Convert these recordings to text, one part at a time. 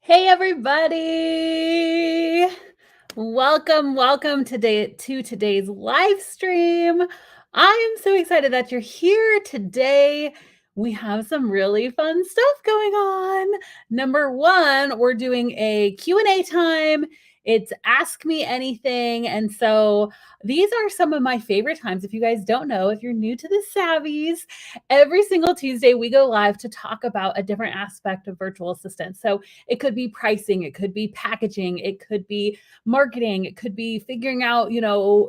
Hey everybody! Welcome to today's live stream. I am so excited that you're here today. We have some really fun stuff going on. Number 1, we're doing a Q&A time. It's Ask Me Anything. And so these are some of my favorite times. If you guys don't know, if you're new to the Savvies, every single Tuesday we go live to talk about a different aspect of virtual assistants. So it could be pricing, it could be packaging, it could be marketing, it could be figuring out,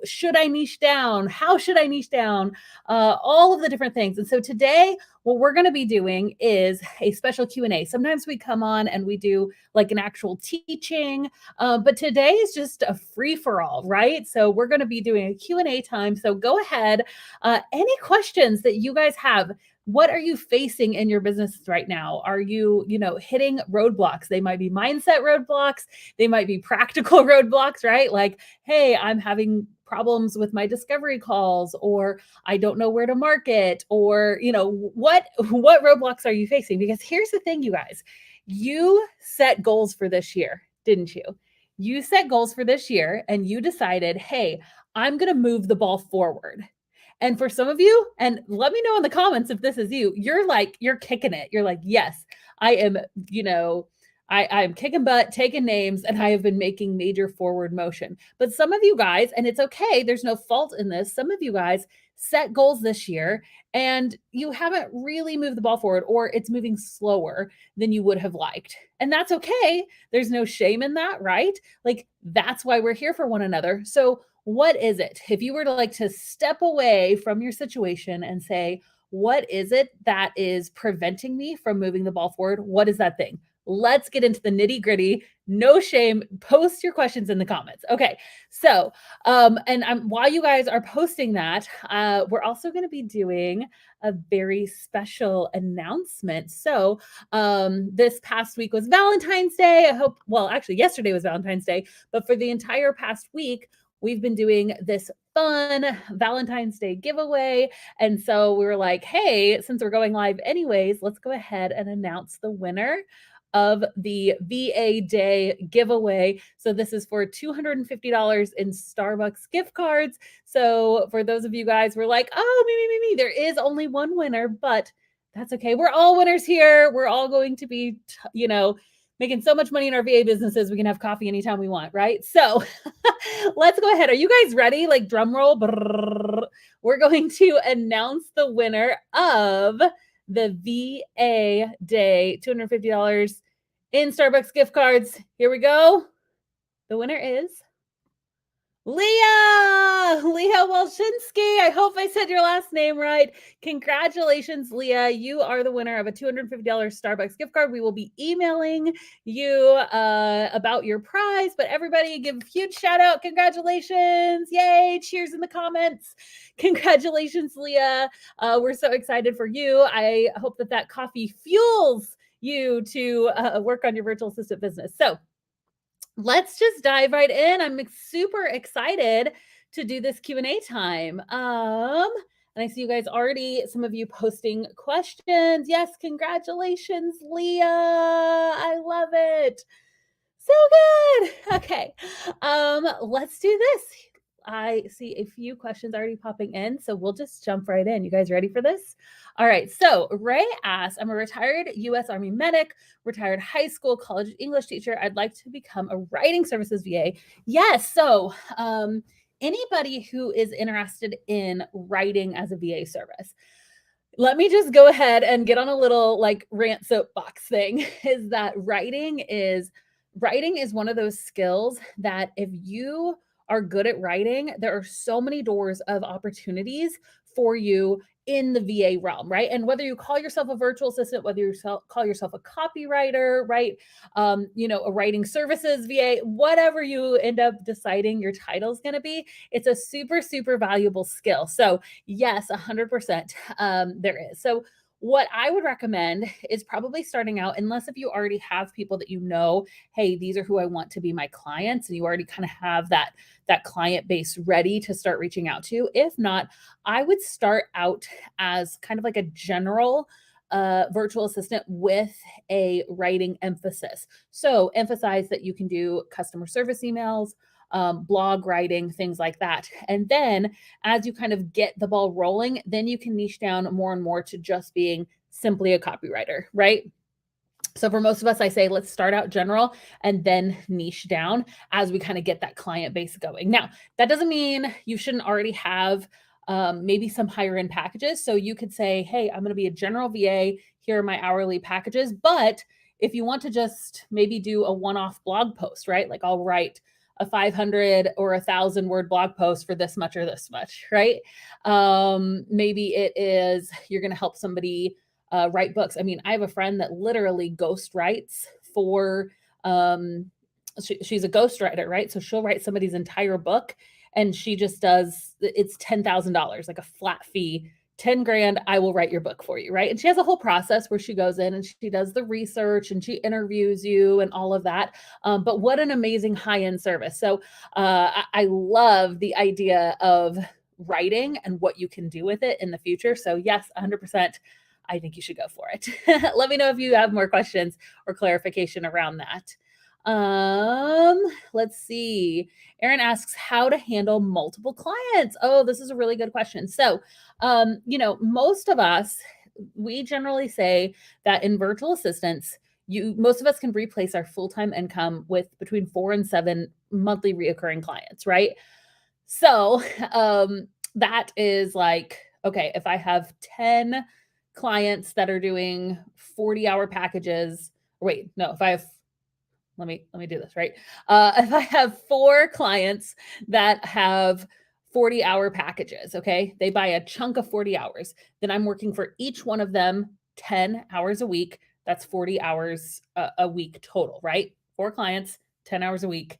should I niche down? How should I niche down? All of the different things. And so today, what we're going to be doing is a special Q&A. Sometimes we come on and we do like an actual teaching, but today is just a free-for-all, right? So we're going to be doing a Q&A time. So go ahead. Any questions that you guys have, what are you facing in your business right now? Are you, hitting roadblocks? They might be mindset roadblocks. They might be practical roadblocks, right? Like, hey, I'm having problems with my discovery calls, or I don't know where to market, or, what roadblocks are you facing? Because here's the thing, you guys, you set goals for this year, didn't you? You set goals for this year and you decided, hey, I'm going to move the ball forward. And for some of you, and let me know in the comments if this is you, you're kicking it. You're like, yes, I am, I'm kicking butt, taking names, and I have been making major forward motion. But some of you guys, and it's okay, there's no fault in this. Some of you guys set goals this year and you haven't really moved the ball forward, or it's moving slower than you would have liked. And that's okay. There's no shame in that, right? Like, that's why we're here for one another. So what is it? If you were to step away from your situation and say, what is it that is preventing me from moving the ball forward? What is that thing? Let's get into the nitty gritty. No shame. Post your questions in the comments. Okay. So, while you guys are posting that, we're also going to be doing a very special announcement. So, this past week was Valentine's Day. Actually, yesterday was Valentine's Day, but for the entire past week, we've been doing this fun Valentine's Day giveaway. And so we were like, hey, since we're going live anyways, let's go ahead and announce the winner of the VA Day giveaway. So this is for $250 in Starbucks gift cards. So for those of you guys, we're like, oh, me. There is only one winner, but that's okay. We're all winners here. We're all going to be, making so much money in our VA businesses, we can have coffee anytime we want, right? So let's go ahead. Are you guys ready? Like, drum roll. Brrr. We're going to announce the winner of the VA Day $250 in Starbucks gift cards. Here we go. The winner is Leah Walshinsky. I hope I said your last name right. Congratulations, Leah. You are the winner of a $250 Starbucks gift card. We will be emailing you about your prize, but everybody give a huge shout out. Congratulations. Yay. Cheers in the comments. Congratulations, Leah. We're so excited for you. I hope that coffee fuels you to work on your virtual assistant business. So let's just dive right in. I'm super excited to do this Q&A time. And I see you guys already, some of you posting questions. Yes, congratulations, Leah. I love it. So good. Okay. Let's do this. I see a few questions already popping in, so we'll just jump right in. You guys ready for this? All right. So Ray asks, I'm a retired U.S. Army medic, retired high school, college English teacher. I'd like to become a writing services VA. Yes. So anybody who is interested in writing as a VA service, let me just go ahead and get on a little rant soapbox thing, is that writing is one of those skills that if you are good at writing, there are so many doors of opportunities for you in the VA realm, right? And whether you call yourself a virtual assistant, whether you call yourself a copywriter, right? A writing services VA, whatever you end up deciding your title is going to be, it's a super, super valuable skill. So yes, 100% there is. So what I would recommend is probably starting out, unless if you already have people that hey, these are who I want to be my clients, and you already kind of have that client base ready to start reaching out to. If not, I would start out as kind of like a general a virtual assistant with a writing emphasis. So emphasize that you can do customer service emails, blog writing, things like that. And then as you kind of get the ball rolling, then you can niche down more and more to just being simply a copywriter, right? So for most of us, I say, let's start out general and then niche down as we kind of get that client base going. Now, that doesn't mean you shouldn't already have maybe some higher end packages. So you could say, hey, I'm going to be a general VA. Here are my hourly packages. But if you want to just maybe do a one-off blog post, right? Like I'll write a 500 or 1,000 word blog post for this much or this much, right? Maybe it is you're going to help somebody write books. I mean, I have a friend that literally ghost writes for, she's a ghostwriter, right? So she'll write somebody's entire book and she just does, it's $10,000, like a flat fee, 10 grand, I will write your book for you, right? And she has a whole process where she goes in and she does the research and she interviews you and all of that. But what an amazing high-end service. So I love the idea of writing and what you can do with it in the future. So yes, 100%. I think you should go for it. Let me know if you have more questions or clarification around that. Let's see. Erin asks how to handle multiple clients. Oh, this is a really good question. So, most of us, we generally say that in virtual assistants, most of us can replace our full-time income with between 4 and 7 monthly reoccurring clients, right? So, that is like, okay, if I have 10 clients that are doing 40-hour packages, wait, no, if I have, let me do this, right? If I have 4 clients that have 40-hour packages, okay, they buy a chunk of 40 hours, then I'm working for each one of them 10 hours a week. That's 40 hours a week total, right? 4 clients, 10 hours a week,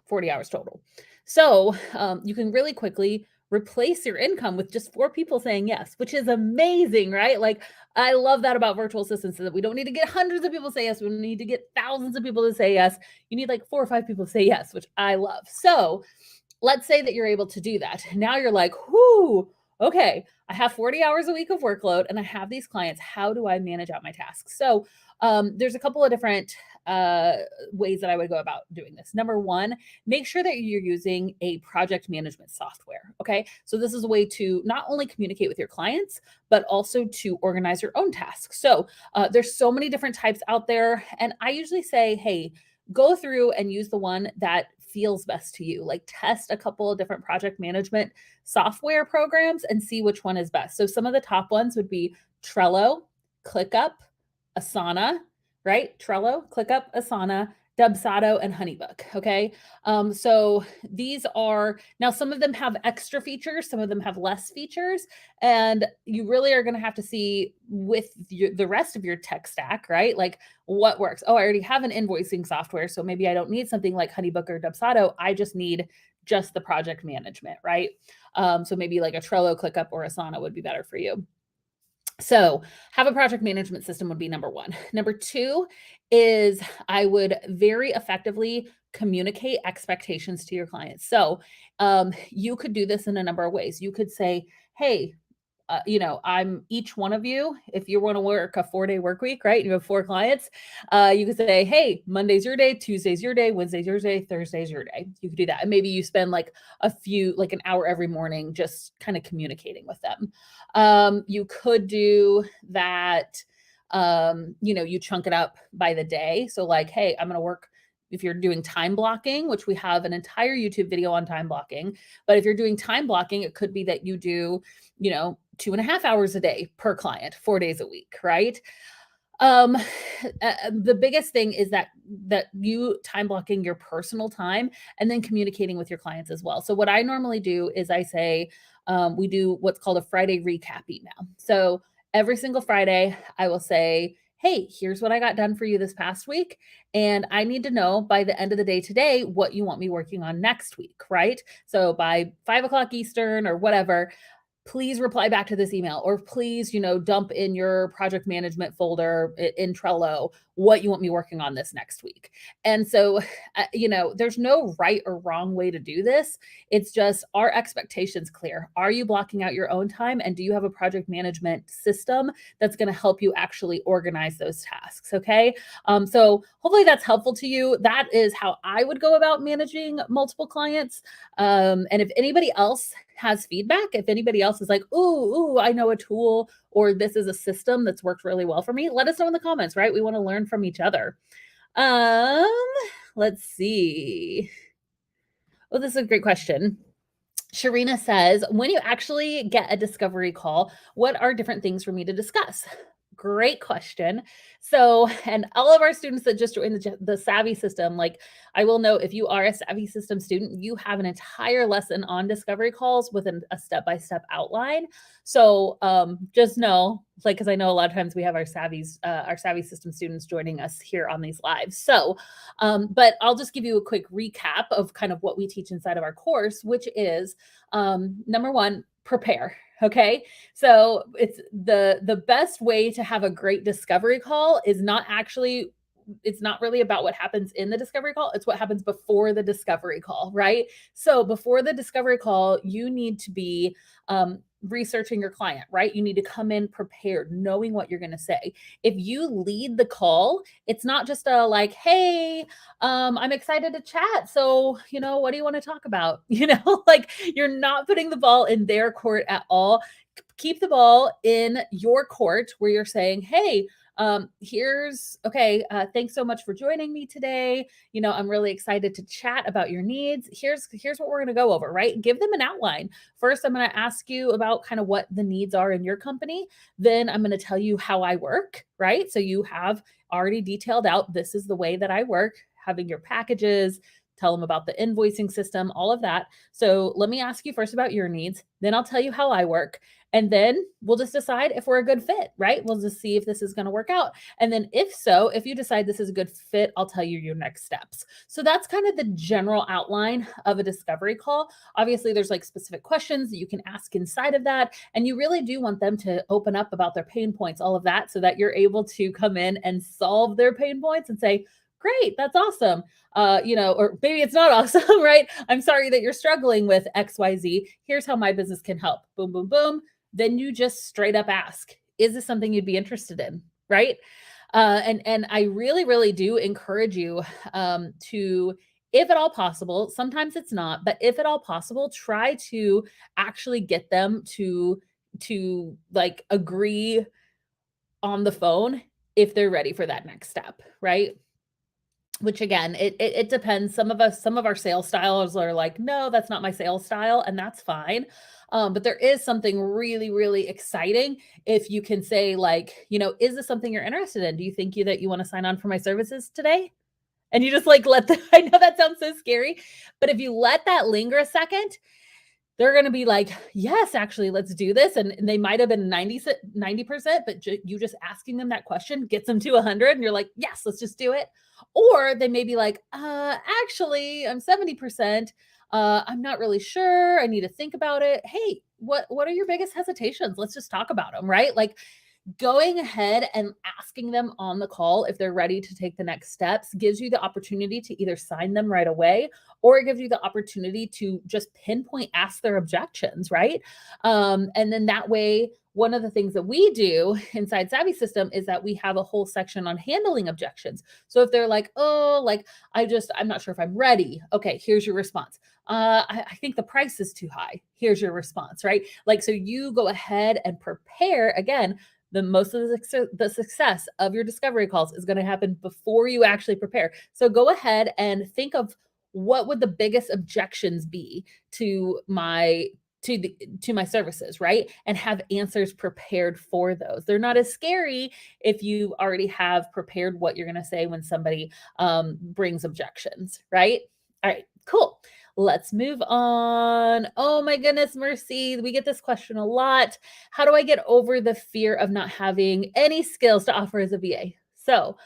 40 hours total. So you can really quickly replace your income with just 4 people saying yes, which is amazing, right? Like, I love that about virtual assistants, that we don't need to get hundreds of people to say yes. We don't need to get thousands of people to say yes. You need like 4 or 5 people to say yes, which I love. So let's say that you're able to do that. Now you're like, whoo, okay, I have 40 hours a week of workload and I have these clients. How do I manage out my tasks? So there's a couple of different ways that I would go about doing this. Number one, make sure that you're using a project management software. Okay. So this is a way to not only communicate with your clients, but also to organize your own tasks. So there's so many different types out there. And I usually say, hey, go through and use the one that feels best to you. Like test a couple of different project management software programs and see which one is best. So some of the top ones would be Trello, ClickUp, Asana, right? Trello, ClickUp, Asana, Dubsado, and Honeybook. Okay. So these are, now some of them have extra features, some of them have less features, and you really are going to have to see with the rest of your tech stack, right? Like what works. Oh, I already have an invoicing software, so maybe I don't need something like Honeybook or Dubsado. I just need just the project management, right? So maybe like a Trello, ClickUp, or Asana would be better for you. So have a project management system would be number one. Number two is I would very effectively communicate expectations to your clients. So you could do this in a number of ways. You could say, hey, I'm each one of you. If you want to work a 4-day work week, right? You have 4 clients. You could say, hey, Monday's your day, Tuesday's your day, Wednesday's your day, Thursday's your day. You could do that. And maybe you spend like an hour every morning, just kind of communicating with them. You could do that. You chunk it up by the day. So like, hey, I'm going to work, if you're doing time blocking, which we have an entire YouTube video on time blocking, but if you're doing time blocking, it could be that you do, 2.5 hours a day per client, 4 days a week, right? The biggest thing is that you time blocking your personal time and then communicating with your clients as well. So what I normally do is I say, we do what's called a Friday recap email. So every single Friday, I will say, hey, here's what I got done for you this past week. And I need to know by the end of the day today what you want me working on next week, right? So by 5 o'clock Eastern or whatever, please reply back to this email, or please, dump in your project management folder in Trello what you want me working on this next week. And so, there's no right or wrong way to do this. It's just, our expectations clear? Are you blocking out your own time? And do you have a project management system that's going to help you actually organize those tasks? Okay. So hopefully that's helpful to you. That is how I would go about managing multiple clients. And if anybody else has feedback, if anybody else is like, ooh, I know a tool, or this is a system that's worked really well for me, let us know in the comments, right? We want to learn from each other. Let's see. Oh, this is a great question. Sharina says, when you actually get a discovery call, what are different things for me to discuss? Great question. So, and all of our students that just joined the Savvy system, like, I will note, if you are a Savvy system student, you have an entire lesson on discovery calls with a step-by-step outline. So just know, like, because I know a lot of times we have our Savvy system students joining us here on these lives. So, but I'll just give you a quick recap of kind of what we teach inside of our course, which is number one, prepare. Okay. So it's the best way to have a great discovery call is it's not really about what happens in the discovery call. It's what happens before the discovery call, right? So before the discovery call, you need to be researching your client, right? You need to come in prepared, knowing what you're going to say. If you lead the call, it's not just a like, hey, I'm excited to chat. So, what do you want to talk about? Like, you're not putting the ball in their court at all. Keep the ball in your court where you're saying, hey, thanks so much for joining me today. I'm really excited to chat about your needs. Here's what we're going to go over, right? Give them an outline. First, I'm going to ask you about kind of what the needs are in your company. Then I'm going to tell you how I work, right? So you have already detailed out, this is the way that I work, having your packages, tell them about the invoicing system, all of that. So let me ask you first about your needs. Then I'll tell you how I work. And then we'll just decide if we're a good fit, right? We'll just see if this is going to work out. And then if you decide this is a good fit, I'll tell you your next steps. So that's kind of the general outline of a discovery call. Obviously, there's like specific questions that you can ask inside of that. And you really do want them to open up about their pain points, all of that, so that you're able to come in and solve their pain points and say, great, that's awesome. Or maybe it's not awesome, right? I'm sorry that you're struggling with XYZ. Here's how my business can help. Boom, boom, boom. Then you just straight up ask, is this something you'd be interested in, right? And I really, really do encourage you to, if at all possible, sometimes it's not, but if at all possible, try to actually get them to like agree on the phone if they're ready for that next step, right? Which again, it depends. Some of our sales styles are like, no, that's not my sales style, and that's fine. But there is something really, really exciting if you can say, like, is this something you're interested in? Do you think that you want to sign on for my services today? And you just like I know that sounds so scary, but if you let that linger a second, they're going to be like, yes, actually, let's do this. And they might have been 90%, but you just asking them that question gets them to 100. And you're like, yes, let's just do it. Or they may be like, actually, I'm 70%. I'm not really sure. I need to think about it. Hey, what are your biggest hesitations? Let's just talk about them, right? Like, going ahead and asking them on the call if they're ready to take the next steps gives you the opportunity to either sign them right away, or it gives you the opportunity to just pinpoint ask their objections, right? And then that way, one of the things that we do inside Savvy System is that we have a whole section on handling objections. So if they're like, oh, like, I'm not sure if I'm ready. Okay, here's your response. I think the price is too high. Here's your response, right? Like, so you go ahead and prepare. Again, most of the success of your discovery calls is going to happen before you actually prepare. So go ahead and think of what would the biggest objections be to my services, right? And have answers prepared for those. They're not as scary if you already have prepared what you're going to say when somebody brings objections, right? All right, cool. Let's move on. Oh my goodness, Mercy. We get this question a lot. How do I get over the fear of not having any skills to offer as a VA? So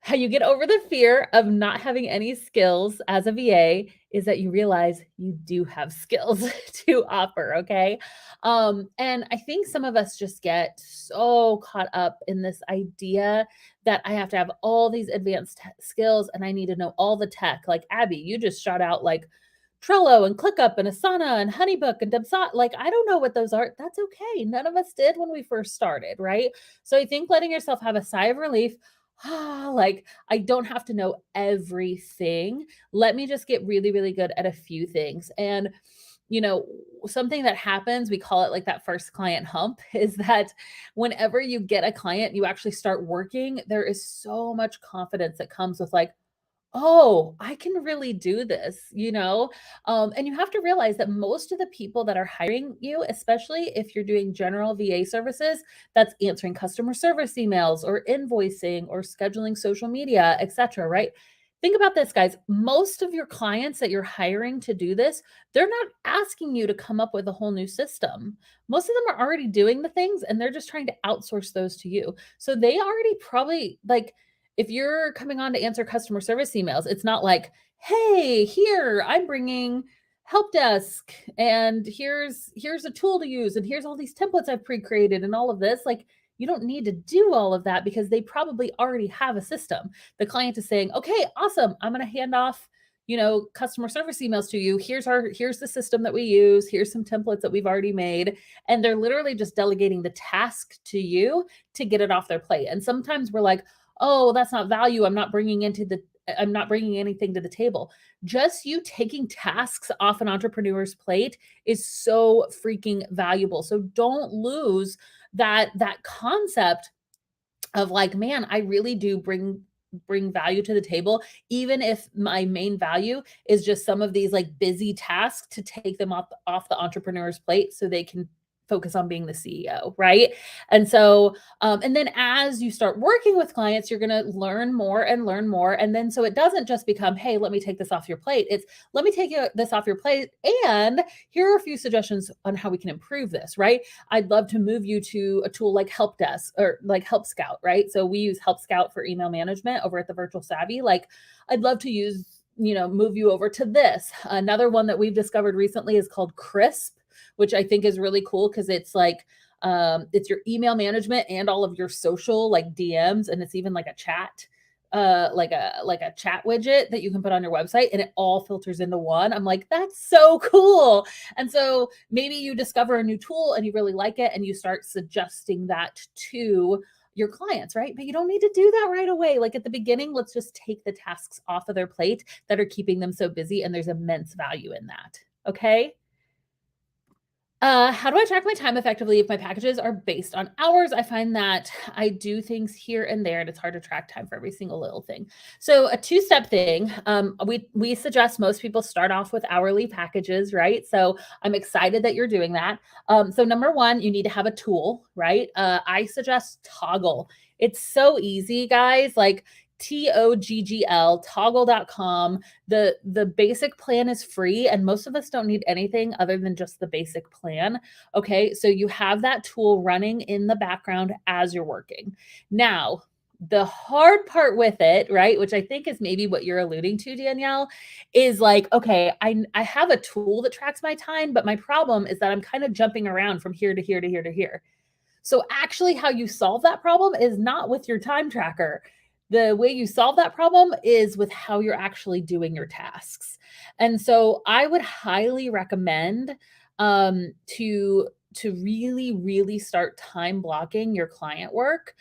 How you get over the fear of not having any skills as a VA is that you realize you do have skills to offer, okay? And I think some of us just get so caught up in this idea that I have to have all these advanced skills and I need to know all the tech. Like Abby, you just shot out like Trello and ClickUp and Asana and Honeybook and Dubsat. Like, I don't know what those are. That's okay. None of us did when we first started, right? So I think letting yourself have a sigh of relief, like I don't have to know everything. Let me just get really, really good at a few things. And, you know, something that happens, we call it like that first client hump, is that whenever you get a client, you actually start working, there is so much confidence that comes with like, oh, I can really do this, you know? And you have to realize that most of the people that are hiring you, especially if you're doing general VA services, that's answering customer service emails or invoicing or scheduling social media, etc., right? Think about this, guys. Most of your clients that you're hiring to do this, they're not asking you to come up with a whole new system. Most of them are already doing the things and they're just trying to outsource those to you. So they already probably like if you're coming on to answer customer service emails, it's not like, "Hey, here, I'm bringing help desk and here's a tool to use and here's all these templates I've pre-created and all of this." Like, you don't need to do all of that because they probably already have a system. The client is saying, "Okay, awesome. I'm going to hand off, customer service emails to you. Here's the system that we use. Here's some templates that we've already made." And they're literally just delegating the task to you to get it off their plate. And sometimes we're like, oh, that's not value. I'm not bringing anything to the table. Just you taking tasks off an entrepreneur's plate is so freaking valuable. So don't lose that concept of like, man, I really do bring value to the table, even if my main value is just some of these like busy tasks to take them off the entrepreneur's plate so they can focus on being the CEO, right? And so, and then as you start working with clients, you're going to learn more and learn more. And then so it doesn't just become, hey, let me take this off your plate. It's let me take this off your plate. And here are a few suggestions on how we can improve this, right? I'd love to move you to a tool like Help Desk or like Help Scout, right? So we use Help Scout for email management over at the Virtual Savvy. Like I'd love to move you over to this. Another one that we've discovered recently is called Crisp, which I think is really cool because it's like it's your email management and all of your social like DMs, and it's even like a chat like a chat widget that you can put on your website and it all filters into one. I'm like, that's so cool. And so maybe you discover a new tool and you really like it and you start suggesting that to your clients, right? But you don't need to do that right away. Like at the beginning, let's just take the tasks off of their plate that are keeping them so busy, and there's immense value in that. Okay. How do I track my time effectively if my packages are based on hours? I find that I do things here and there, and it's hard to track time for every single little thing. So a two-step thing, we suggest most people start off with hourly packages, right? So I'm excited that you're doing that. So number one, you need to have a tool, right? I suggest Toggle. It's so easy, guys. Like TOGGL, toggle.com. The basic plan is free, and most of us don't need anything other than just the basic plan. Okay, so you have that tool running in the background as you're working. Now, the hard part with it, right, which I think is maybe what you're alluding to, Danielle, is like, okay, I have a tool that tracks my time, but my problem is that I'm kind of jumping around from here to here to here to here. So actually how you solve that problem is not with your time tracker. The way you solve that problem is with how you're actually doing your tasks. And so I would highly recommend to really, really start time blocking your client work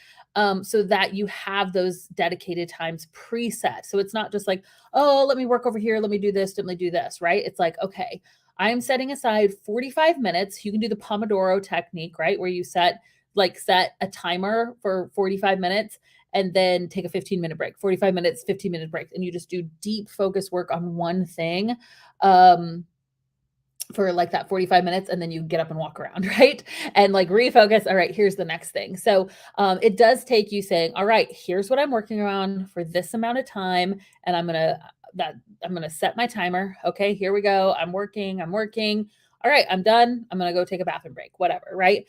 so that you have those dedicated times preset. So it's not just like, oh, let me work over here, let me do this, let me do this, right? It's like, okay, I'm setting aside 45 minutes. You can do the Pomodoro technique, right? Where you set a timer for 45 minutes and then take a 15-minute break, 45 minutes, 15-minute break. And you just do deep focus work on one thing for like that 45 minutes. And then you get up and walk around, right? And like refocus. All right, here's the next thing. So it does take you saying, all right, here's what I'm working on for this amount of time. And I'm going to set my timer. Okay, here we go. I'm working. All right, I'm done. I'm going to go take a bathroom break, whatever, right?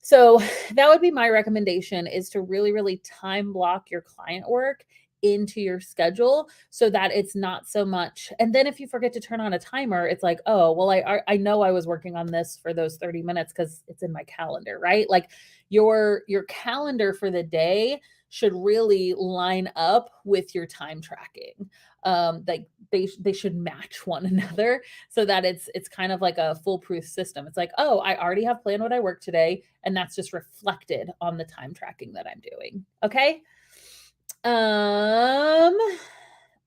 So that would be my recommendation, is to really, really time block your client work into your schedule so that it's not so much. And then if you forget to turn on a timer, it's like, oh, well, I know I was working on this for those 30 minutes because it's in my calendar, right? Like your calendar for the day should really line up with your time tracking. Like they should match one another so that it's kind of like a foolproof system. It's like, oh, I already have planned what I work today, and that's just reflected on the time tracking that I'm doing. Okay. Um,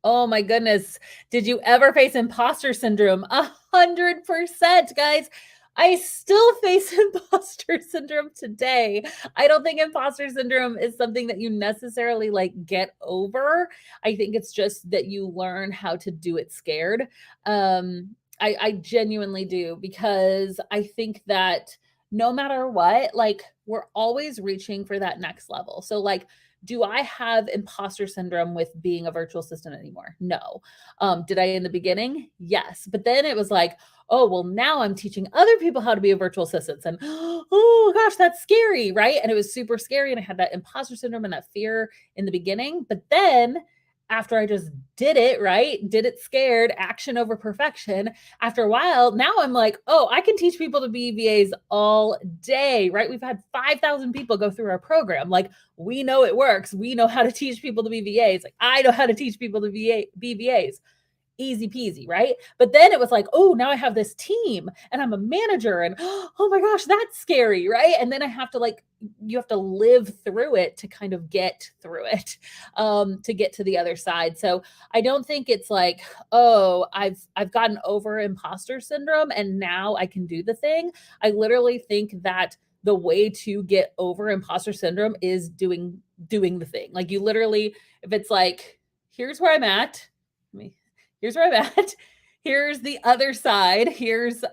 oh my goodness. Did you ever face imposter syndrome? 100%, guys. I still face imposter syndrome today. I don't think imposter syndrome is something that you necessarily like get over. I think it's just that you learn how to do it scared. I genuinely do, because I think that no matter what, like we're always reaching for that next level. So like, do I have imposter syndrome with being a virtual assistant anymore? No. Did I in the beginning? Yes. But then it was like, oh, well, now I'm teaching other people how to be a virtual assistant. And oh gosh, that's scary, right? And it was super scary. And I had that imposter syndrome and that fear in the beginning. But then after I just did it, right? Did it scared, action over perfection. After a while, now I'm like, oh, I can teach people to be VAs all day, right? We've had 5,000 people go through our program. Like, we know it works. We know how to teach people to be VAs. Like, I know how to teach people to be VAs. Easy peasy, right? But then it was like, oh, now I have this team and I'm a manager, and oh my gosh, that's scary, right? And then I have to like, you have to live through it to kind of get through it, to get to the other side. So I don't think it's like, oh, I've gotten over imposter syndrome and now I can do the thing. I literally think that the way to get over imposter syndrome is doing the thing. Like you literally, if it's like, here's where I'm at, here's where I'm at. Here's the other side. Here's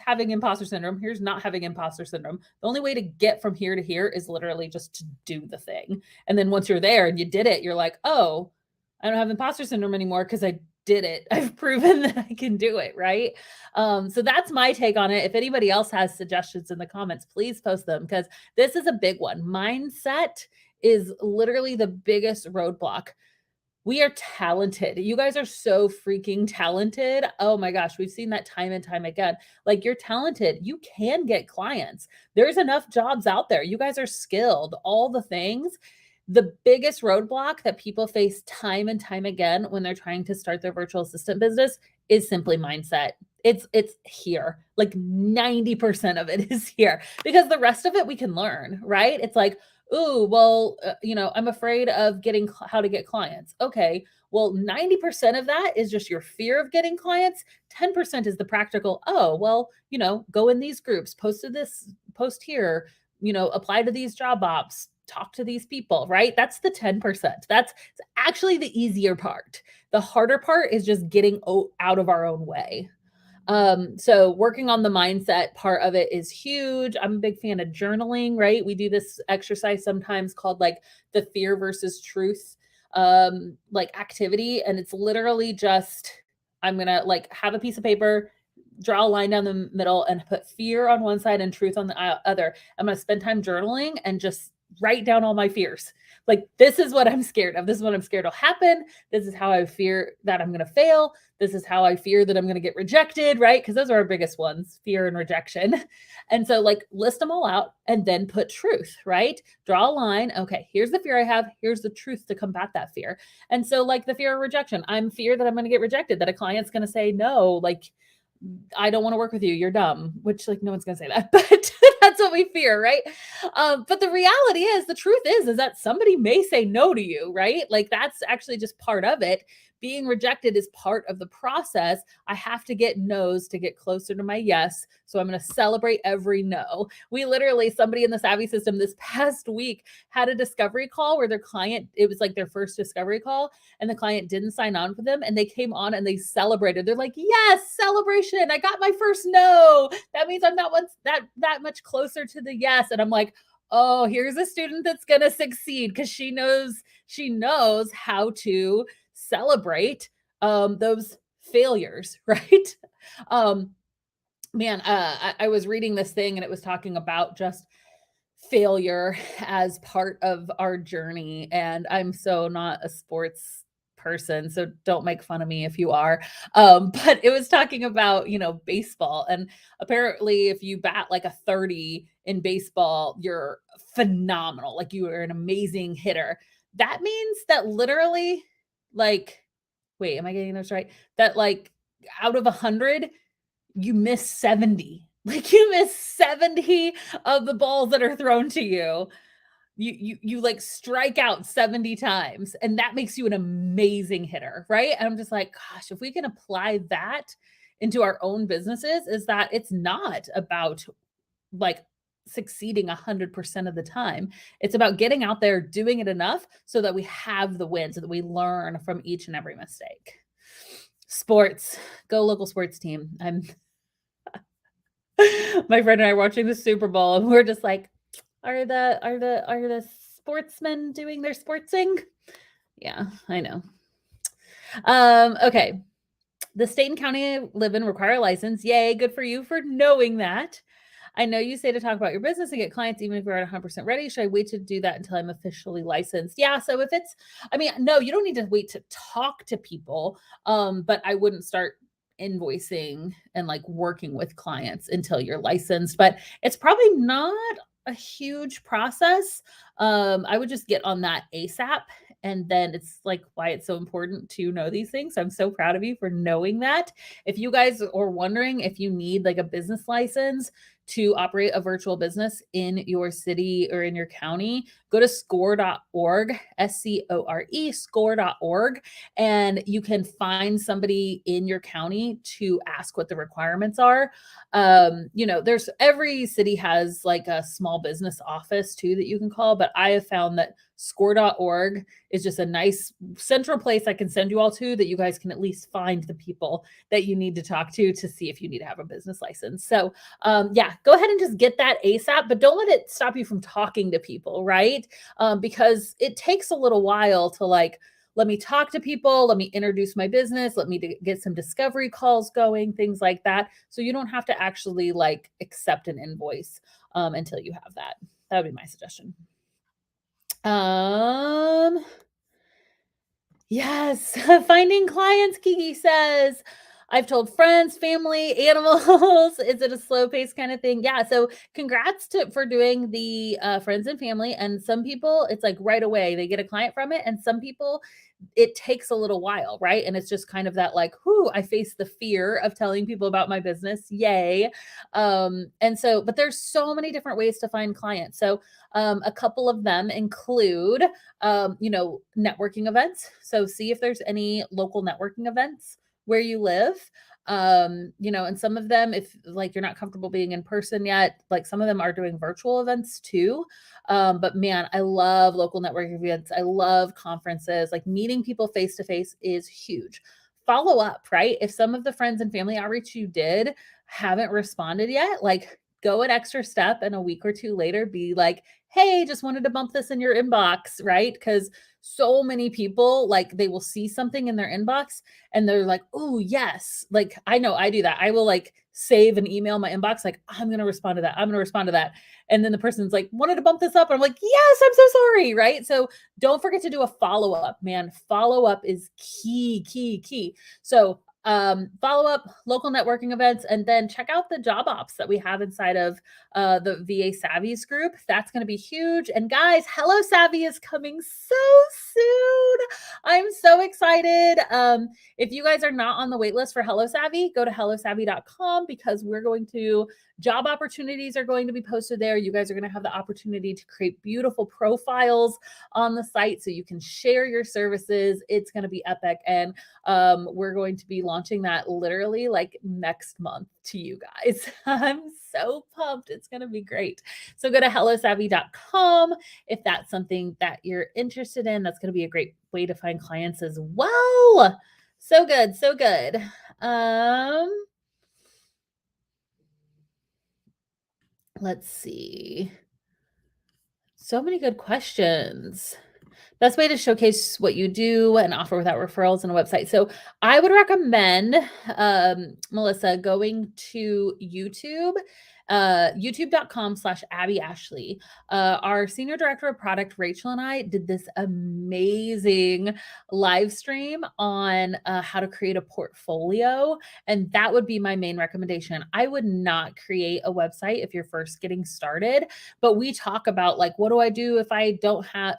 having imposter syndrome. Here's not having imposter syndrome. The only way to get from here to here is literally just to do the thing. And then once you're there and you did it, you're like, oh, I don't have imposter syndrome anymore because I did it. I've proven that I can do it, right? So that's my take on it. If anybody else has suggestions in the comments, please post them, because this is a big one. Mindset is literally the biggest roadblock. We are talented. You guys are so freaking talented. Oh my gosh, we've seen that time and time again. Like, you're talented. You can get clients. There's enough jobs out there. You guys are skilled, all the things. The biggest roadblock that people face time and time again when they're trying to start their virtual assistant business is simply mindset. It's here. Like 90% of it is here, because the rest of it we can learn, right? It's like, ooh, well, I'm afraid of getting how to get clients. Okay, well, 90% of that is just your fear of getting clients. 10% is the practical. Oh, well, go in these groups, post here, apply to these job ops, talk to these people, right? That's the 10%. That's actually the easier part. The harder part is just getting out of our own way. So working on the mindset part of it is huge. I'm a big fan of journaling, right? We do this exercise sometimes called like the fear versus truth, like activity. And it's literally just, I'm going to like have a piece of paper, draw a line down the middle and put fear on one side and truth on the other. I'm going to spend time journaling and just write down all my fears. Like, this is what I'm scared of. This is what I'm scared will happen. This is how I fear that I'm going to fail. This is how I fear that I'm going to get rejected, right? Because those are our biggest ones, fear and rejection. And so like list them all out and then put truth, right? Draw a line. Okay, here's the fear I have. Here's the truth to combat that fear. And so like the fear of rejection, I'm fear that I'm going to get rejected, that a client's going to say, no, like, I don't want to work with you. You're dumb, which like no one's going to say that, but that's what we fear, right? But the reality is, the truth is that somebody may say no to you, right? Like, that's actually just part of it. Being rejected is part of the process. I have to get no's to get closer to my yes. So I'm going to celebrate every no. We literally, somebody in the Savvy system this past week had a discovery call where their client, it was like their first discovery call, and the client didn't sign on for them. And they came on and they celebrated. They're like, yes, celebration. I got my first no. That means I'm not that much closer to the yes. And I'm like, oh, here's a student that's going to succeed, because she knows how to celebrate those failures, right? I was reading this thing and it was talking about just failure as part of our journey, and I'm so not a sports person, so don't make fun of me if you are. But it was talking about, baseball, and apparently if you bat like a 30 in baseball, you're phenomenal, like you are an amazing hitter. That means that literally, like, wait, am I getting this right? That like out of 100, you miss 70. Like you miss 70 of the balls that are thrown to you. You like strike out 70 times, and that makes you an amazing hitter, right? And I'm just like, gosh, if we can apply that into our own businesses, is that it's not about like succeeding 100% of the time. It's about getting out there, doing it enough so that we have the win, so that we learn from each and every mistake. Sports, go local sports team. My friend and I are watching the Super Bowl, and we're just like, are the sportsmen doing their sportsing? Yeah, I know. Okay. The state and county I live in require a license. Yay, good for you for knowing that. I know you say to talk about your business and get clients even if you're at 100% ready. Should I wait to do that until I'm officially licensed? Yeah, so if it's, I mean, no, you don't need to wait to talk to people, but I wouldn't start invoicing and like working with clients until you're licensed, but it's probably not a huge process. I would just get on that ASAP. And then it's like why it's so important to know these things. I'm so proud of you for knowing that. If you guys are wondering if you need like a business license to operate a virtual business in your city or in your county, go to score.org, SCORE, score.org, and you can find somebody in your county to ask what the requirements are. There's every city has like a small business office too that you can call, but I have found that score.org is just a nice central place I can send you all to that you guys can at least find the people that you need to talk to see if you need to have a business license. So yeah, go ahead and just get that ASAP, but don't let it stop you from talking to people, right? Because it takes a little while to like, let me talk to people, let me introduce my business, let me get some discovery calls going, things like that. So you don't have to actually like accept an invoice until you have that. That would be my suggestion. Um, yes, finding clients, Kiki says. I've told friends, family, animals. Is it a slow pace kind of thing? Yeah. So congrats for doing the friends and family. And some people, it's like right away they get a client from it. And some people, it takes a little while, right? And it's just kind of that like, whoo, I face the fear of telling people about my business. Yay. But there's so many different ways to find clients. So a couple of them include networking events. So see if there's any local networking events where you live. And some of them, if like you're not comfortable being in person yet, like some of them are doing virtual events too. But man, I love local networking events. I love conferences. Like meeting people face to face is huge. Follow up, right? If some of the friends and family outreach you did haven't responded yet, like go an extra step and a week or two later be like, hey, just wanted to bump this in your inbox, right? Because so many people, like, they will see something in their inbox and they're like, oh, yes. Like, I know I do that. I will like save an email in my inbox, like, I'm going to respond to that. I'm going to respond to that. And then the person's like, wanted to bump this up. And I'm like, yes, I'm so sorry. Right. So don't forget to do a follow up, man. Follow up is key, key, key. So follow up local networking events, and then check out the job ops that we have inside of the VA Savvies group. That's going to be huge. And guys, Hello Savvy is coming so soon. I'm so excited. If you guys are not on the wait list for Hello Savvy, go to hellosavvy.com because job opportunities are going to be posted there. You guys are going to have the opportunity to create beautiful profiles on the site so you can share your services. It's going to be epic. And we're going to be launching that literally like next month to you guys. I'm so pumped. It's going to be great. So go to hellosavvy.com if that's something that you're interested in. That's going to be a great way to find clients as well. So good. So good. Let's see. So many good questions. Best way to showcase what you do and offer without referrals and a website. So I would recommend, Melissa, going to YouTube, youtube.com/Abby Ashley. Our senior director of product, Rachel, and I did this amazing live stream on how to create a portfolio. And that would be my main recommendation. I would not create a website if you're first getting started, but we talk about like, what do I do if I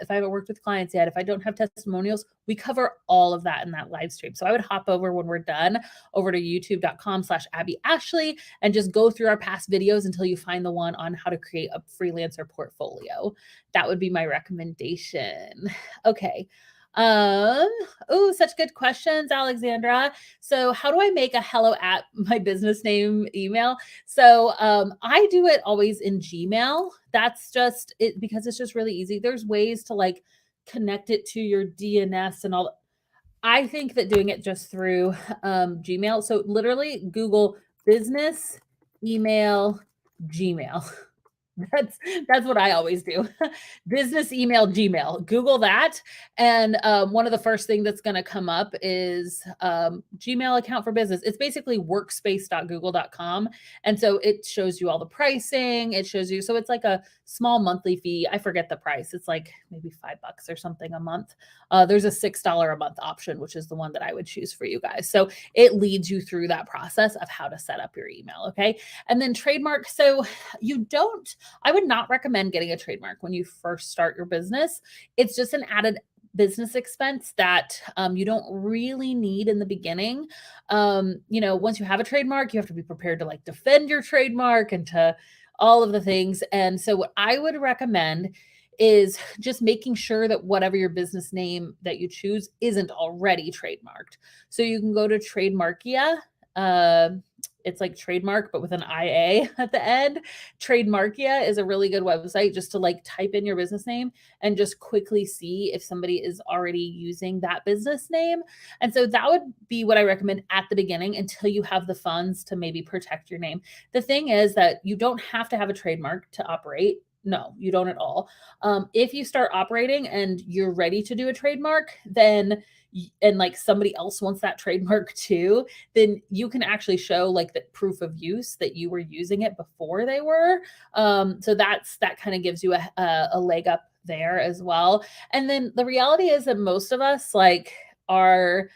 haven't worked with clients yet, if I don't have testimonials? We cover all of that in that live stream. So I would hop over when we're done over to youtube.com/Abby Ashley and just go through our past videos until you find the one on how to create a freelancer portfolio. That would be my recommendation. Okay. Oh, such good questions, Alexandra. So how do I make a hello at my business name email? So I do it always in Gmail. That's just it because it's just really easy. There's ways to like connect it to your DNS and all. I think that doing it just through Gmail. So literally Google business email Gmail. That's what I always do. Business email Gmail. Google that, and one of the first thing that's going to come up is Gmail account for business. It's basically workspace.google.com, and so it shows you all the pricing. It shows you, so it's like a small monthly fee. I forget the price. It's like maybe $5 or something a month. There's a $6 a month option, which is the one that I would choose for you guys. So it leads you through that process of how to set up your email. Okay, and then trademark. So I would not recommend getting a trademark when you first start your business. It's just an added business expense that you don't really need in the beginning. Once you have a trademark, you have to be prepared to like defend your trademark and to all of the things. And so what I would recommend is just making sure that whatever your business name that you choose isn't already trademarked. So you can go to Trademarkia. It's like trademark, but with an IA at the end. Trademarkia is a really good website just to like type in your business name and just quickly see if somebody is already using that business name. And so that would be what I recommend at the beginning until you have the funds to maybe protect your name. The thing is that you don't have to have a trademark to operate. No, you don't at all. If you start operating and you're ready to do a trademark, then and like somebody else wants that trademark too, then you can actually show like the proof of use that you were using it before they were. So that kind of gives you a leg up there as well. And then the reality is that most of us are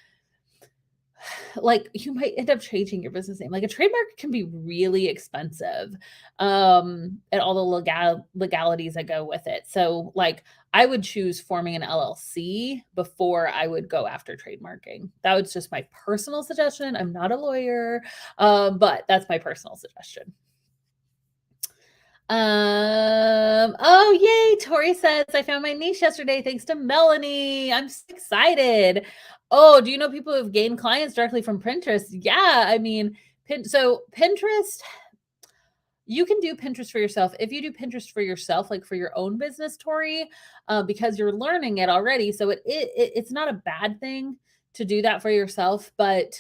like, you might end up changing your business name. Like a trademark can be really expensive, and all the legalities that go with it. So like I would choose forming an LLC before I would go after trademarking. That was just my personal suggestion. I'm not a lawyer, but that's my personal suggestion. Oh, yay. Tori says, I found my niche yesterday thanks to Melanie. I'm so excited. Oh, do you know people who've gained clients directly from Pinterest? Yeah, I mean, Pinterest, you can do Pinterest for yourself. If you do Pinterest for yourself, like for your own business, Tori, because you're learning it already. So it's not a bad thing to do that for yourself, but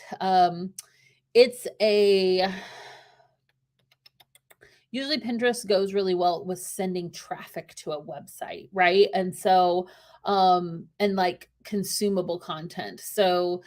it's a usually Pinterest goes really well with sending traffic to a website, right? And so, and like consumable content. So,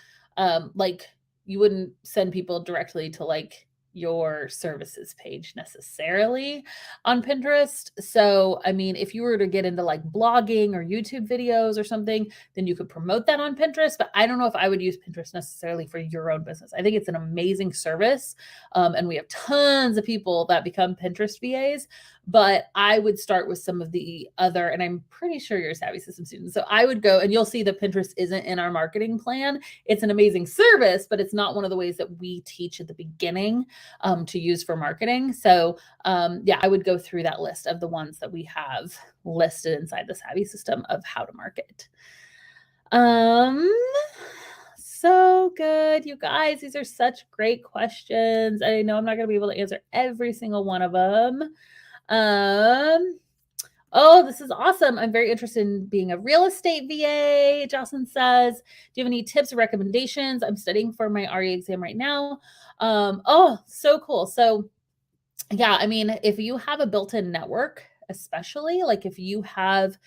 like you wouldn't send people directly to like your services page necessarily on Pinterest. So, I mean, if you were to get into like blogging or YouTube videos or something, then you could promote that on Pinterest. But I don't know if I would use Pinterest necessarily for your own business. I think it's an amazing service. And we have tons of people that become Pinterest VAs, but I would start with some of the other, and I'm pretty sure you're a Savvy System student. So I would go, and you'll see that Pinterest isn't in our marketing plan. It's an amazing service, but it's not one of the ways that we teach at the beginning to use for marketing. So yeah, I would go through that list of the ones that we have listed inside the Savvy System of how to market. So good, you guys. These are such great questions. I know I'm not going to be able to answer every single one of them. Oh, this is awesome. I'm very interested in being a real estate VA. Jocelyn says, do you have any tips or recommendations? I'm studying for my RE exam right now. Oh, so cool. So yeah, I mean, if you have a built-in network, especially like if you have,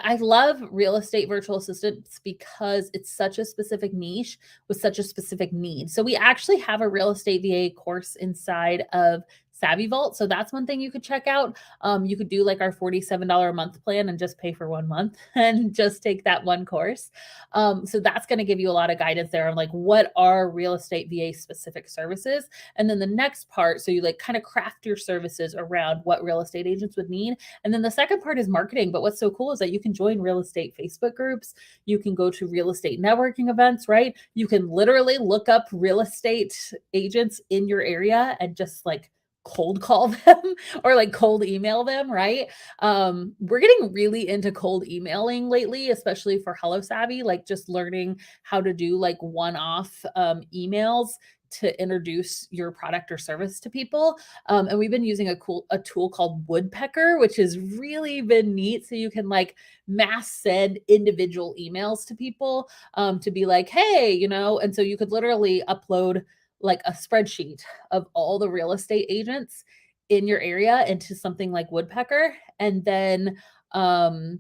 I love real estate virtual assistants because it's such a specific niche with such a specific need. So we actually have a real estate VA course inside of Savvy Vault. So that's one thing you could check out. You could do like our $47 a month plan and just pay for 1 month and just take that one course. So that's going to give you a lot of guidance there on like what are real estate VA specific services. And then the next part, so you like kind of craft your services around what real estate agents would need. And then the second part is marketing. But what's so cool is that you can join real estate Facebook groups. You can go to real estate networking events, right? You can literally look up real estate agents in your area and just like cold call them or like cold email them, right? We're getting really into cold emailing lately, especially for Hello Savvy, like just learning how to do like one-off emails to introduce your product or service to people. And we've been using a tool called Woodpecker, which has really been neat. So you can like mass send individual emails to people to be like, hey, and so you could literally upload like a spreadsheet of all the real estate agents in your area into something like Woodpecker, and then have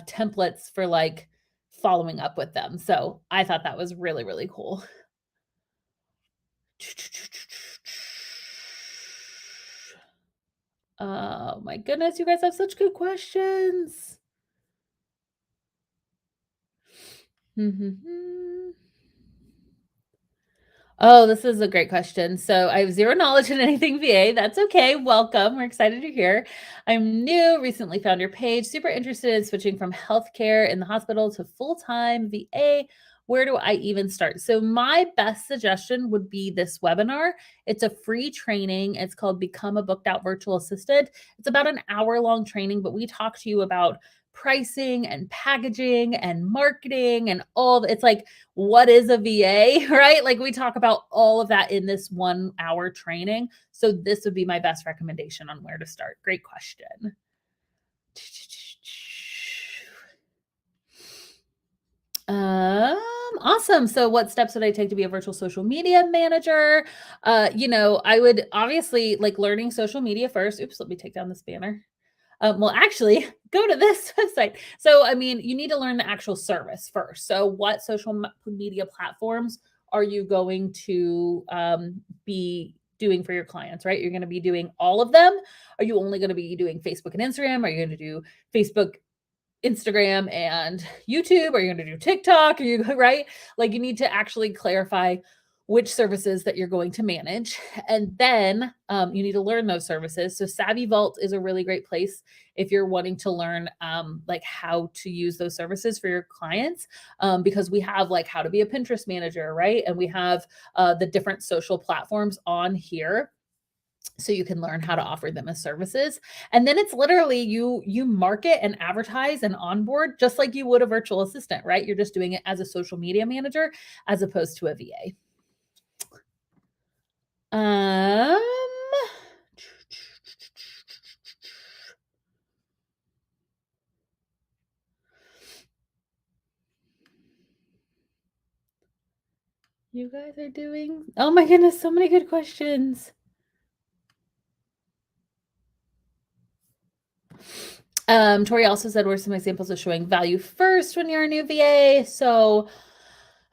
templates for like following up with them. So I thought that was really, really cool. Oh my goodness, you guys have such good questions. Oh, this is a great question. So I have zero knowledge in anything VA. That's okay. Welcome. We're excited you're here. I'm new, recently found your page, super interested in switching from healthcare in the hospital to full-time VA. Where do I even start? So my best suggestion would be this webinar. It's a free training. It's called Become a Booked Out Virtual Assistant. It's about an hour-long training, but we talk to you about pricing and packaging and marketing and it's like, what is a VA, right? Like we talk about all of that in this 1 hour training. So this would be my best recommendation on where to start. Great question. Awesome. So what steps would I take to be a virtual social media manager? I would obviously like learning social media first. Oops, let me take down this banner. Well, actually, go to this website. So, I mean, you need to learn the actual service first. So, what social media platforms are you going to be doing for your clients, right? You're going to be doing all of them. Are you only going to be doing Facebook and Instagram? Are you going to do Facebook, Instagram, and YouTube? Are you going to do TikTok? Are you right? Like, you need to actually clarify which services that you're going to manage. And then you need to learn those services. So Savvy Vault is a really great place if you're wanting to learn like how to use those services for your clients, because we have like how to be a Pinterest manager, right? And we have the different social platforms on here. So you can learn how to offer them as services. And then it's literally you market and advertise and onboard just like you would a virtual assistant, right? You're just doing it as a social media manager as opposed to a VA. You guys are doing, oh my goodness, so many good questions. Tori also said, where's some examples of showing value first when you're a new VA? So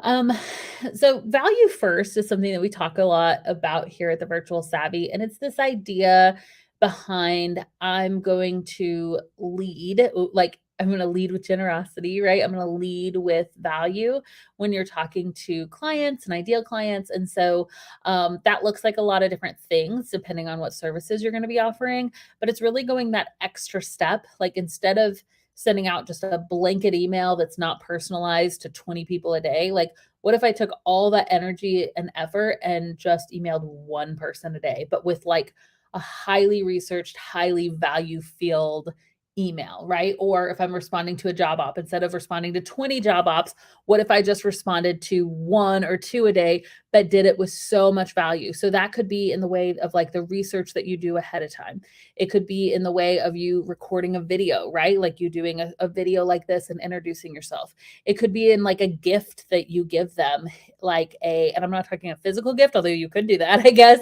value first is something that we talk a lot about here at the Virtual Savvy. And it's this idea behind I'm going to lead, like I'm going to lead with generosity, right? I'm going to lead with value when you're talking to clients and ideal clients. And so that looks like a lot of different things depending on what services you're going to be offering. But it's really going that extra step. Like instead of sending out just a blanket email that's not personalized to 20 people a day, like what if I took all that energy and effort and just emailed one person a day, but with like a highly researched, highly value filled email, right? Or if I'm responding to a job op, instead of responding to 20 job ops, what if I just responded to 1 or 2 a day, but did it with so much value? So that could be in the way of like the research that you do ahead of time. It could be in the way of you recording a video, right? Like you doing a video like this and introducing yourself. It could be in like a gift that you give them, like and I'm not talking a physical gift, although you could do that, I guess.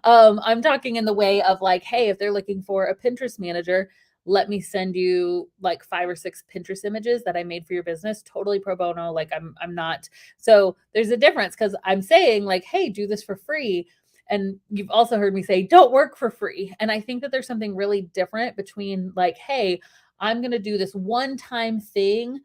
I'm talking in the way of like, hey, if they're looking for a Pinterest manager, let me send you like 5 or 6 Pinterest images that I made for your business, totally pro bono. Like I'm not. So there's a difference because I'm saying like, hey, do this for free. And you've also heard me say, don't work for free. And I think that there's something really different between like, hey, I'm going to do this one-time thing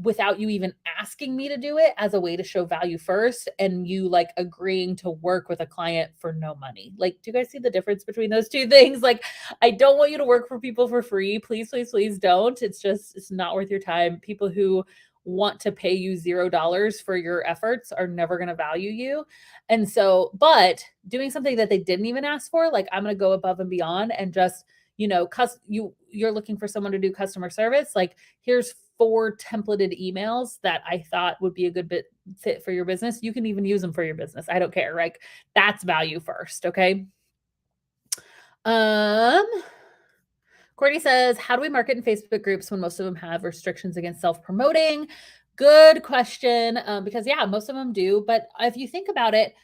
without you even asking me to do it as a way to show value first, and you like agreeing to work with a client for no money. Like, do you guys see the difference between those two things? Like, I don't want you to work for people for free. Please, please, please don't. It's not worth your time. People who want to pay you $0 for your efforts are never going to value you. And so, but doing something that they didn't even ask for, like I'm going to go above and beyond and just, you're looking for someone to do customer service. Like here's 4 templated emails that I thought would be a good fit for your business. You can even use them for your business. I don't care. Like that's value first. Okay. Courtney says, how do we market in Facebook groups when most of them have restrictions against self-promoting? Good question. Because yeah, most of them do. But if you think about it,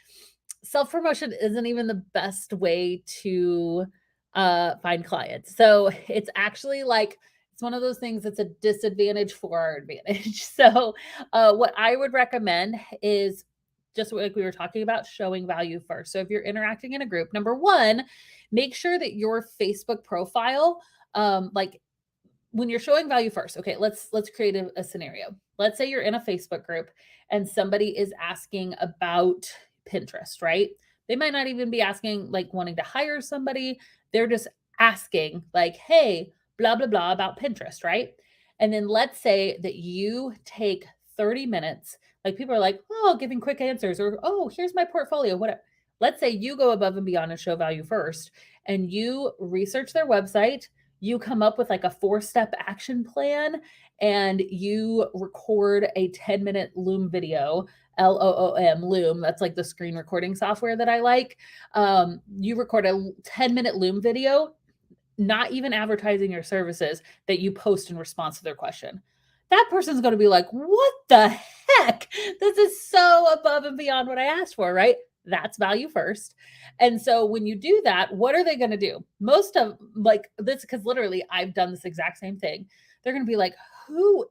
self-promotion isn't even the best way to find clients. So it's actually like, it's one of those things that's a disadvantage for our advantage. So what I would recommend is just like we were talking about, showing value first. So if you're interacting in a group, number one, make sure that your Facebook profile, like when you're showing value first, okay, let's create a scenario. Let's say you're in a Facebook group and somebody is asking about Pinterest, right? They might not even be asking like wanting to hire somebody. They're just asking like, hey, blah, blah, blah about Pinterest, right? And then let's say that you take 30 minutes, like people are like, oh, giving quick answers or, oh, here's my portfolio, whatever. Let's say you go above and beyond and show value first and you research their website, you come up with like a 4-step action plan and you record a 10-minute Loom video, Loom, Loom. That's like the screen recording software that I like. You record a 10-minute Loom video, not even advertising your services, that you post in response to their question. That person's going to be like, what the heck? This is so above and beyond what I asked for, right? That's value first. And so when you do that, what are they going to do? Most of like this, because literally I've done this exact same thing. They're going to be like, who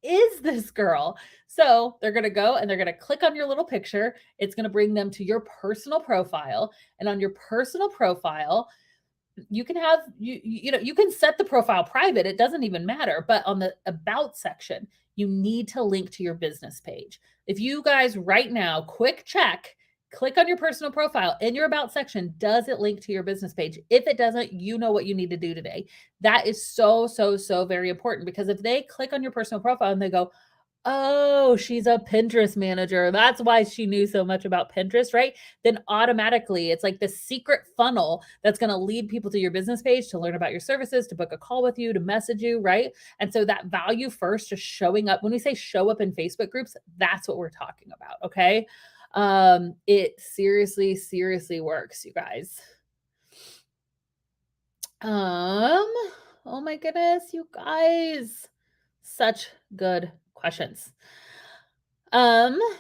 is this girl? So they're going to go and they're going to click on your little picture. It's going to bring them to your personal profile. And on your personal profile, you can have you can set the profile private, it doesn't even matter, but on the about section you need to link to your business page. If you guys right now quick check, click on your personal profile in your about section, does it link to your business page? If it doesn't, you know what you need to do today. That is so very important, because if they click on your personal profile and they go, oh, she's a Pinterest manager, that's why she knew so much about Pinterest, right? Then automatically it's like the secret funnel that's going to lead people to your business page to learn about your services, to book a call with you, to message you, right? And so that value first, just showing up. When we say show up in Facebook groups, that's what we're talking about, okay? It seriously works, you guys. Oh my goodness, you guys, such good questions. Oh,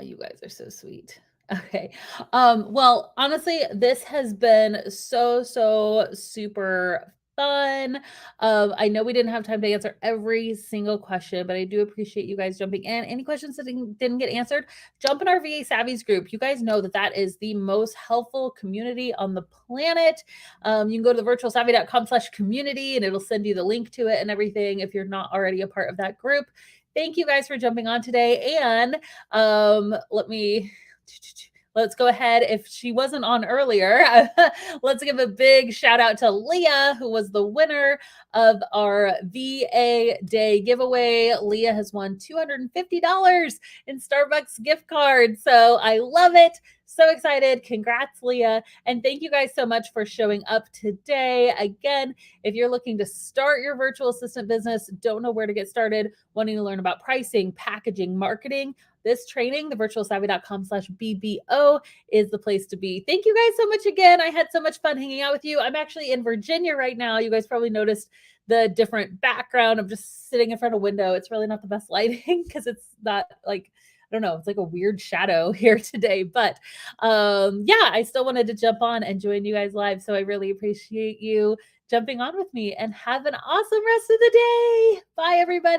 you guys are so sweet. Okay. Well, honestly, this has been so super fun. I know we didn't have time to answer every single question, but I do appreciate you guys jumping in. Any questions that didn't get answered, jump in our VA Savvies group. You guys know that is the most helpful community on the planet. You can go to the virtualsavvy.com/community and it'll send you the link to it and everything if you're not already a part of that group. Thank you guys for jumping on today. And let's go ahead. If she wasn't on earlier, let's give a big shout out to Leah, who was the winner of our VA Day giveaway. Leah has won $250 in Starbucks gift cards. So I love it. So excited. Congrats, Leah. And thank you guys so much for showing up today. Again, if you're looking to start your virtual assistant business, don't know where to get started, wanting to learn about pricing, packaging, marketing, this training, the virtualsavvy.com/BBO is the place to be. Thank you guys so much again. I had so much fun hanging out with you. I'm actually in Virginia right now. You guys probably noticed the different background. I'm just sitting in front of a window. It's really not the best lighting because it's not like don't know, it's like a weird shadow here today, but yeah, I still wanted to jump on and join you guys live. So I really appreciate you jumping on with me and have an awesome rest of the day. Bye, everybody.